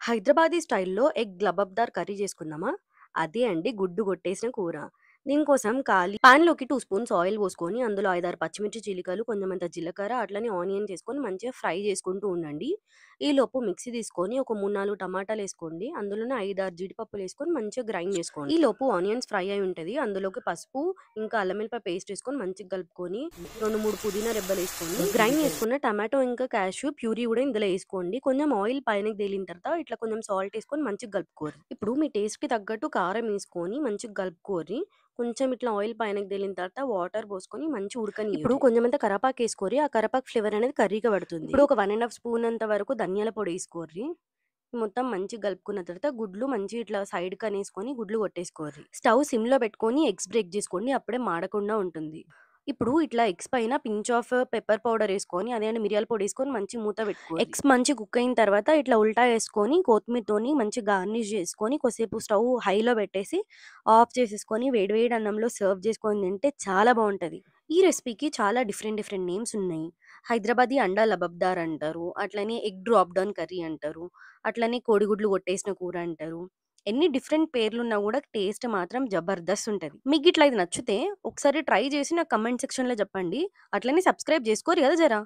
హైదరాబాదీ స్టైల్‌లో egg లబబ్దార్ curry చేసుకుందామా? అదే అండి గుడ్డు కొట్టేసిన కూర. దీనికోసం పాన్‌లోకి 2 స్పూన్స్ ఆయిల్ పోసుకొని, అందులో 5, 6 పచ్చిమిర్చి చీలికలు, కొంచెమంత జీలకర్ర, అట్లనే ఆనియన్ చేసుకొని మంచిగా ఫ్రై చేసుకుంటూ ఉండండి. ఈలోపు మిక్సీ తీసుకొని ఒక 3, 4 టమాటాలేసుకోండి. అందులోనే 5, 6 జీడిపప్పులేసుకొని మంచిగా గ్రైండ్ చేసుకోండి. ఈలోపు ఆనియన్స్ ఫ్రై అయి ఉంటది. అందులోకి పసుపు, ఇంకా అల్లం వెల్లిపాయ పేస్ట్ ఏసుకొని మంచిగా కలుపుకొని 2, 3 పుదీనా రెబ్బలేసుకొని, గ్రైండ్ చేసుకున్న టమాటో ఇంకా క్యాష్యూ ప్యూరీ కూడా ఇందులో ఏసుకోండి. కొంచెం ఆయిల్ పైనకి తేలిన తర్వాత ఇట్లా కొంచెం సాల్ట్ ఏసుకొని మంచిగా కలుపుకోర్రి. ఇప్పుడు మీ టేస్ట్‌కి తగ్గట్టు కారం ఏసుకొని మంచిగా కలుపుకోర్రి. కొంచెం ఇట్లా ఆయిల్ పైనకి తేలిన తర్వాత వాటర్ పోసుకొని మంచిగా ఉడకనియ్యుర్రి. ఇప్పుడు కొంచెమంత కరేపాకేసుకోర్రి. ఆ కరేపాకు ఫ్లేవర్ అనేది కర్రీకి పడుతుంది. ఇప్పుడు ఒక 1 ½ స్పూన్ అంత వరకు ధనియాల పొడి ఏసుకోర్రి. మొత్తం మంచిగా కలుపుకున్న తర్వాత గుడ్లు మంచిగా ఇట్లా సైడ్‌కనేసుకొని గుడ్లు కొట్టేసుకోర్రి. స్టవ్ సిమ్‌లో పెట్టుకొని ఎగ్స్ బ్రేక్ చేసుకోండి. అప్పుడే మాడకుండా ఉంటుంది. ఇప్పుడు ఇట్లా ఎగ్స్ పైన పించ్ ఆఫ్ పెప్పర్ పౌడర్ ఏసుకొని, అదే అండి మిరియాల పొడి ఏసుకొని మంచిగా మూత పెట్టుకోర్రి. ఎగ్స్ మంచిగా కుక్ అయిన తర్వాత ఇట్లా ఉల్టా ఏసుకొని కొత్తిమీరతోని మంచిగా గార్నిష్ చేసుకొని కొద్దిసేపు స్టవ్ హైలో పెట్టేసి ఆఫ్ చేసేసుకొని వేడి వేడి అన్నంలో సర్వ్ చేసుకొని తింటే చాలా బావుంటది. ఈ రెసిపీకి చాలా డిఫరెంట్ డిఫరెంట్ నేమ్స్ ఉన్నాయి. హైదరాబాదీ అండా లబబ్దార్ అంటారు. అట్లనే ఎగ్ డ్రాప్ డౌన్ కర్రీ అంటారు. అట్లనే కోడిగుడ్లు కొట్టేసిన కూర అంటారు. ఎన్ని డిఫరెంట్ పేర్లున్నా గూడా టేస్ట్ మాత్రం జబర్దస్త్ ఉంటది. మీకిట్లా ఇది నచ్చితే ఒకసారి ట్రై చేసి నాకు కామెంట్ సెక్షన్‌లో చెప్పండి. అట్లనే సబ్స్క్రైబ్ జేసుకోర్రి గదా జర.